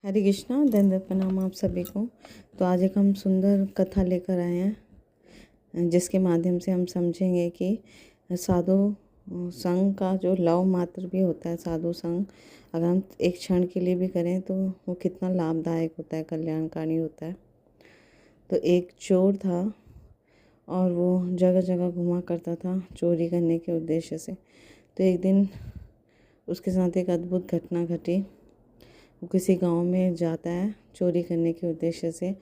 हरे कृष्णा, दंड प्रणाम आप सभी को। तो आज एक हम सुंदर कथा लेकर आए हैं जिसके माध्यम से हम समझेंगे कि साधु संग का जो लव मात्र भी होता है, साधु संग अगर हम एक क्षण के लिए भी करें तो वो कितना लाभदायक होता है, कल्याणकारी होता है। तो एक चोर था और वो जगह जगह घुमा करता था चोरी करने के उद्देश्य से। तो एक दिन उसके साथ एक अद्भुत घटना घटी। वो किसी गांव में जाता है चोरी करने के उद्देश्य से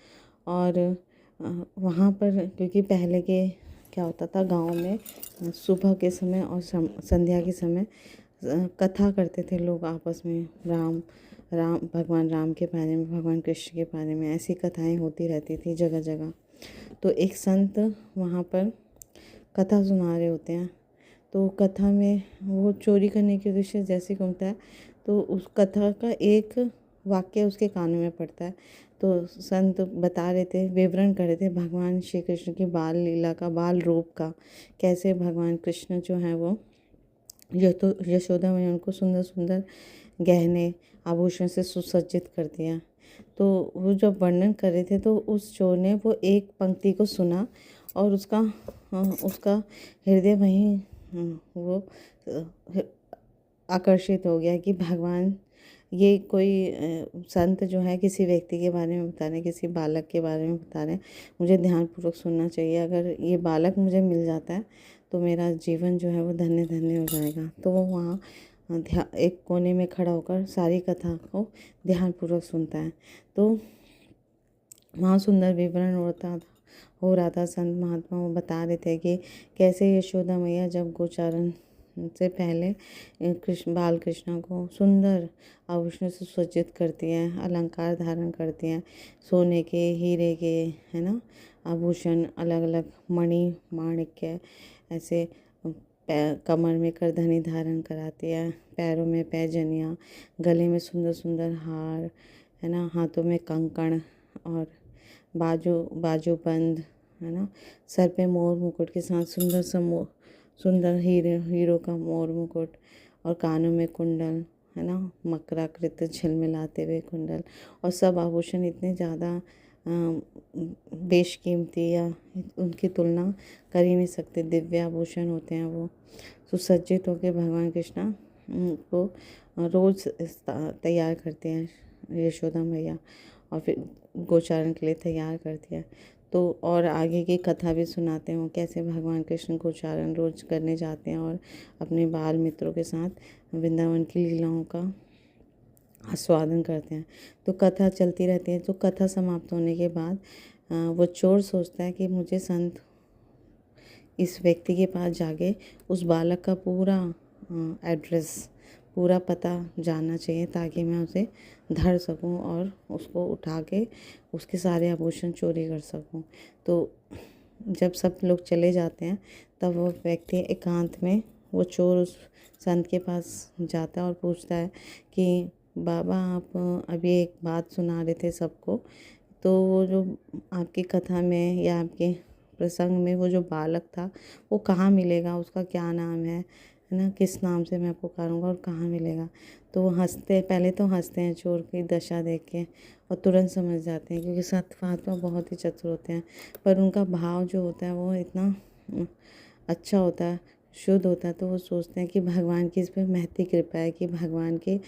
और वहाँ पर, क्योंकि पहले के क्या होता था गांव में, सुबह के समय और संध्या के समय कथा करते थे लोग आपस में। भगवान राम के बारे में, भगवान कृष्ण के बारे में ऐसी कथाएं होती रहती थी जगह जगह। तो एक संत वहाँ पर कथा सुना रहे होते हैं। तो कथा में वो चोरी करने के उद्देश्य जैसे घूमता है तो उस कथा का एक वाक्य उसके कानों में पड़ता है। तो संत बता रहे थे, विवरण कर रहे थे भगवान श्री कृष्ण की बाल लीला का, बाल रूप का, कैसे भगवान कृष्ण जो हैं वो यशोदा में उनको सुंदर सुंदर गहने आभूषण से सुसज्जित कर दिया। तो वो जब वर्णन कर रहे थे तो उस चोर ने वो एक पंक्ति को सुना और उसका हृदय वहीं वो आकर्षित हो गया कि भगवान, ये कोई संत जो है किसी व्यक्ति के बारे में बता रहे हैं, किसी बालक के बारे में बता रहे हैं, मुझे ध्यानपूर्वक सुनना चाहिए। अगर ये बालक मुझे मिल जाता है तो मेरा जीवन जो है वो धन्य धन्य हो जाएगा। तो वो वहाँ एक कोने में खड़ा होकर सारी कथा को ध्यानपूर्वक सुनता है। तो वहाँ सुंदर विवरण हो रहा था। संत महात्मा वो बता रहे थे कि कैसे यशोदा मैया जब गोचारण से पहले बाल कृष्ण को सुंदर आभूषण से सज्जित करती हैं, अलंकार धारण करती हैं, सोने के, हीरे के, है ना, आभूषण, अलग अलग मणि माणिक्य, ऐसे कमर में करधनी धारण कराती है, पैरों में पैजनियाँ, गले में सुंदर सुंदर हार, है ना, हाथों में कंकण और बाजूबंद, है ना, सर पे मोर मुकुट के साथ सुंदर हीरो का मोर मुकुट और कानों में कुंडल, है ना, मकराकृत झिलमिलाते हुए कुंडल, और सब आभूषण इतने ज़्यादा बेशकीमती या उनकी तुलना कर ही नहीं सकते, दिव्य आभूषण होते हैं। वो सुसज्जित होकर भगवान कृष्ण को रोज़ तैयार करते हैं यशोदा मैया और फिर गोचारण के लिए तैयार करती है। तो और आगे की कथा भी सुनाते हैं वो कैसे भगवान कृष्ण गोचारण रोज करने जाते हैं और अपने बाल मित्रों के साथ वृंदावन की लीलाओं का आस्वादन करते हैं। तो कथा चलती रहती है। तो कथा समाप्त होने के बाद वो चोर सोचता है कि मुझे संत इस व्यक्ति के पास जाके उस बालक का पूरा एड्रेस, पूरा पता जानना चाहिए ताकि मैं उसे धर सकूं और उसको उठा के उसके सारे आभूषण चोरी कर सकूं। तो जब सब लोग चले जाते हैं तब वो व्यक्ति एकांत में, वो चोर उस संत के पास जाता है और पूछता है कि बाबा, आप अभी एक बात सुना रहे थे सबको, तो वो जो आपकी कथा में या आपके प्रसंग में वो जो बालक था वो कहाँ मिलेगा, उसका क्या नाम है ना, किस नाम से मैं पुकारूंगा और कहाँ मिलेगा। तो वो हंसते, पहले तो हंसते हैं चोर की दशा देख के और तुरंत समझ जाते हैं, क्योंकि संत महात्मा बहुत ही चतुर होते हैं, पर उनका भाव जो होता है वो इतना अच्छा होता है, शुद्ध होता है। तो वो सोचते हैं कि भगवान की इस पर महती कृपा है कि भगवान के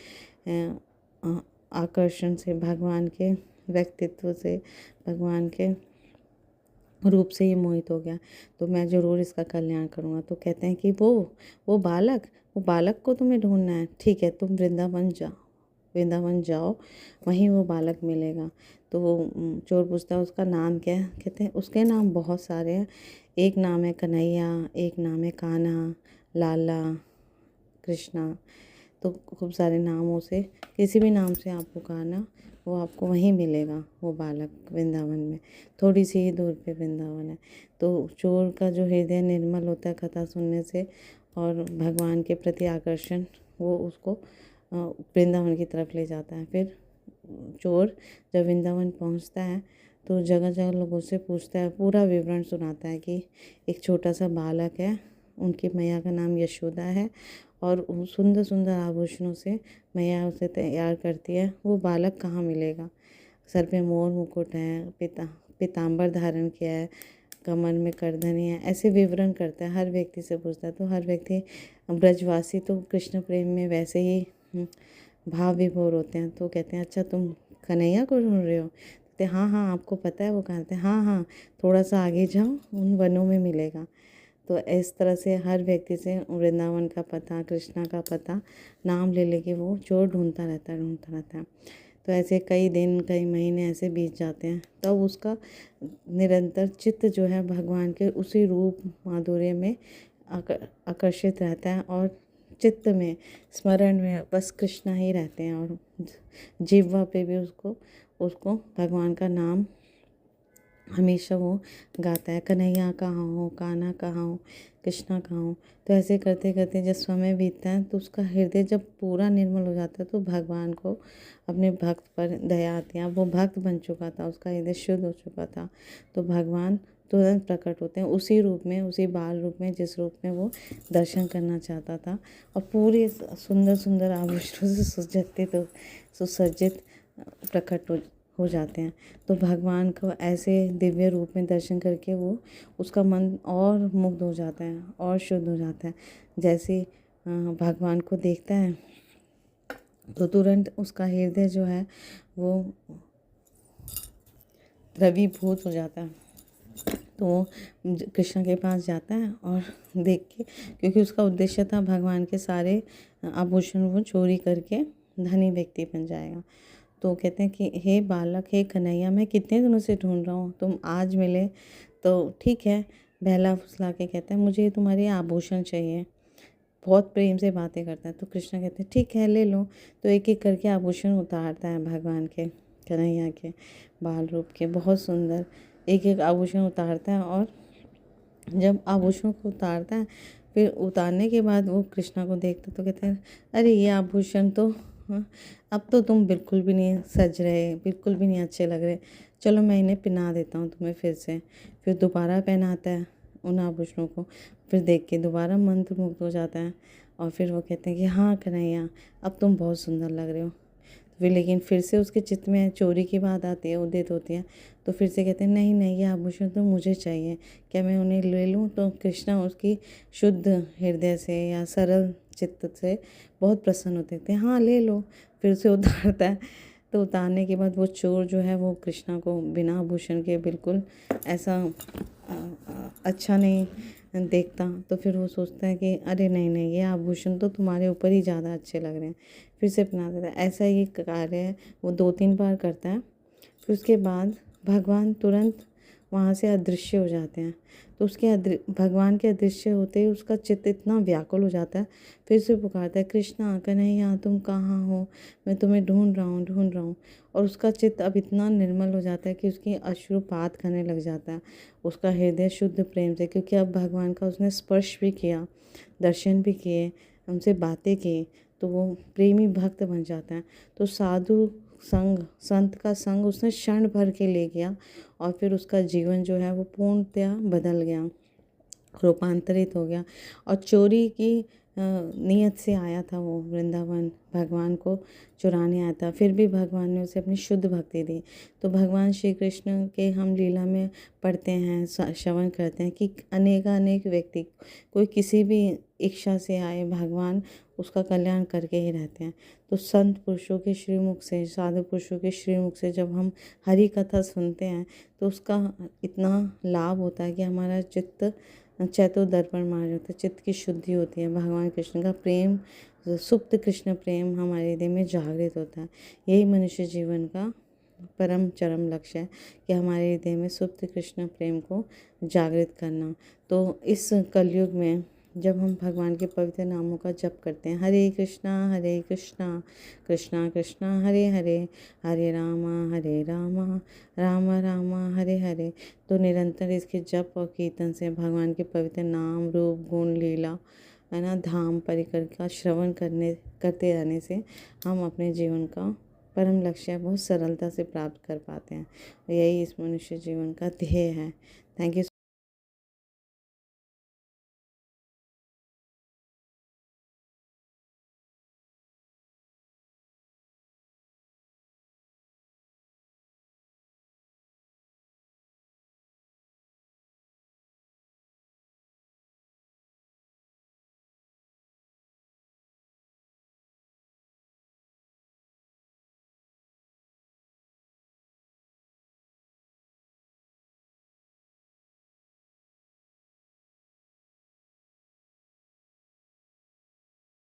आकर्षण से, भगवान के व्यक्तित्व से, भगवान के रूप से ये मोहित हो गया, तो मैं ज़रूर इसका कल्याण करूँगा। तो कहते हैं कि वो बालक को तुम्हें ढूंढना है, ठीक है, तुम वृंदावन जाओ, वहीं वो बालक मिलेगा। तो वो चोर पूछता है उसका नाम क्या है। कहते हैं उसके नाम बहुत सारे हैं, एक नाम है कन्हैया, एक नाम है कान्हा, लाला, कृष्णा। तो खूब सारे नामों से, किसी भी नाम से आप पुकारना, वो आपको वहीं मिलेगा, वो बालक वृंदावन में, थोड़ी सी ही दूर पे वृंदावन है। तो चोर का जो हृदय निर्मल होता है कथा सुनने से और भगवान के प्रति आकर्षण, वो उसको वृंदावन की तरफ ले जाता है। फिर चोर जब वृंदावन पहुंचता है तो जगह जगह लोगों से पूछता है, पूरा विवरण सुनाता है कि एक छोटा सा बालक है उनकी मैया का नाम यशोदा है और सुंदर सुंदर आभूषणों से मैया उसे तैयार करती है। वो बालक कहाँ मिलेगा? सर पे मोर मुकुट है, पीताम्बर धारण किया है, कमर में करधनी है, ऐसे विवरण करता है। हर व्यक्ति से पूछता है तो हर व्यक्ति, ब्रजवासी तो कृष्ण प्रेम में वैसे ही भाव विभोर होते हैं। तो कहते हैं अच्छा तुम कन्हैया को ढूंढ रहे हो? कहते हाँ हाँ आपको पता है वो कहाँ? कहते हाँ हाँ थोड़ा सा आगे जाओ उन वनों में मिलेगा। तो इस तरह से हर व्यक्ति से वृंदावन का पता, कृष्णा का पता नाम ले लेके वो चोर ढूंढता रहता है। तो ऐसे कई दिन कई महीने ऐसे बीत जाते हैं। तब उसका निरंतर चित्त जो है भगवान के उसी रूप माधुर्य में आकर्षित रहता है और चित्त में स्मरण में बस कृष्णा ही रहते हैं और जिह्वा पे भी उसको भगवान का नाम हमेशा वो गाता है, कन्हैया कहाँ हो, कान्हा कहाँ हो, कृष्णा कहाँ हो। तो ऐसे करते करते जब समय बीतता है तो उसका हृदय जब पूरा निर्मल हो जाता है तो भगवान को अपने भक्त पर दया आती है। वो भक्त बन चुका था, उसका हृदय शुद्ध हो चुका था। तो भगवान तुरंत प्रकट होते हैं उसी रूप में, उसी बाल रूप में जिस रूप में वो दर्शन करना चाहता था और पूरे सुंदर सुंदर आभूषणों से सुसज्जित प्रकट हो जाते हैं। तो भगवान को ऐसे दिव्य रूप में दर्शन करके वो उसका मन और मुग्ध हो जाता है और शुद्ध हो जाता है। जैसे भगवान को देखता है तो तुरंत उसका हृदय जो है वो द्रवीभूत हो जाता है। तो वो कृष्ण के पास जाता है और देख के, क्योंकि उसका उद्देश्य था भगवान के सारे आभूषण वो चोरी करके धनी व्यक्ति बन जाएगा। तो कहते हैं कि हे बालक, हे कन्हैया, मैं कितने दिनों से ढूंढ रहा हूँ, तुम आज मिले तो ठीक है। बहला फुसला के कहता है मुझे तुम्हारे आभूषण चाहिए। बहुत प्रेम से बातें करता है। तो कृष्ण कहते हैं ठीक है ले लो। तो एक एक करके आभूषण उतारता है भगवान के, कन्हैया के बाल रूप के, बहुत सुंदर एक एक आभूषण उतारता है। और जब आभूषणों को उतारता है फिर उतारने के बाद वो कृष्णा को देखता तो कहते हैं अरे ये आभूषण तो अब तो तुम बिल्कुल भी नहीं सज रहे, बिल्कुल भी नहीं अच्छे लग रहे, चलो मैं इन्हें पहना देता हूँ तुम्हें फिर से। फिर दोबारा पहनाता है उन आभूषणों को, फिर देख के दोबारा मंत्रमुग्ध हो जाता है। और फिर वो कहते हैं कि हाँ कन्हैया अब तुम बहुत सुंदर लग रहे हो। फिर लेकिन फिर से उसके चित्त में चोरी की बात आती है, उदित होती है। तो फिर से कहते हैं नहीं नहीं ये आभूषण तो मुझे चाहिए, क्या मैं उन्हें ले लूँ? तो कृष्णा उसकी शुद्ध हृदय से या सरल चित्त से बहुत प्रसन्न होते थे। हाँ ले लो। फिर से उतारता है। तो उतारने के बाद वो चोर जो है वो कृष्णा को बिना आभूषण के बिल्कुल ऐसा अच्छा नहीं देखता। तो फिर वो सोचता है कि अरे नहीं नहीं ये आभूषण तो तुम्हारे ऊपर ही ज़्यादा अच्छे लग रहे हैं, फिर से पहना देता है। ऐसा ही कार्य है वो 2-3 बार करता है। फिर उसके बाद भगवान तुरंत वहाँ से अदृश्य हो जाते हैं। तो उसके भगवान के अदृश्य होते ही उसका चित्त इतना व्याकुल हो जाता है, फिर से पुकारता है कृष्णा कन्हैया तुम कहाँ हो, मैं तुम्हें ढूंढ रहा हूँ। और उसका चित्त अब इतना निर्मल हो जाता है कि उसकी अश्रुपात करने लग जाता है। उसका हृदय शुद्ध प्रेम से, क्योंकि अब भगवान का उसने स्पर्श भी किया, दर्शन भी किए, उनसे बातें की, तो वो प्रेमी भक्त बन जाता है। तो साधु संग, संत का संग उसने क्षण भर के ले गया और फिर उसका जीवन जो है वो पूर्णतया बदल गया, रूपांतरित हो गया। और चोरी की नीयत से आया था वो वृंदावन, भगवान को चुराने आया था, फिर भी भगवान ने उसे अपनी शुद्ध भक्ति दी। तो भगवान श्री कृष्ण के हम लीला में पढ़ते हैं, श्रवण करते हैं कि अनेक व्यक्ति कोई किसी भी इच्छा से आए, भगवान उसका कल्याण करके ही रहते हैं। तो संत पुरुषों के श्रीमुख से, साधु पुरुषों के श्रीमुख से जब हम हरि कथा सुनते हैं तो उसका इतना लाभ होता है कि हमारा चित्त चैतो दर्पण मार होता है, चित्त की शुद्धि होती है, भगवान कृष्ण का प्रेम, सुप्त कृष्ण प्रेम हमारे हृदय में जागृत होता है। यही मनुष्य जीवन का परम चरम लक्ष्य है कि हमारे हृदय में सुप्त कृष्ण प्रेम को जागृत करना। तो इस कलयुग में जब हम भगवान के पवित्र नामों का जप करते हैं, हरे कृष्णा कृष्णा कृष्णा हरे हरे, हरे रामा राम रामा हरे हरे, तो निरंतर इसके जप और कीर्तन से, भगवान के पवित्र नाम रूप गुण लीला है ना, धाम परिकर का श्रवण करते रहने से हम अपने जीवन का परम लक्ष्य बहुत सरलता से प्राप्त कर पाते हैं। यही इस मनुष्य जीवन का ध्येय है। Thank you.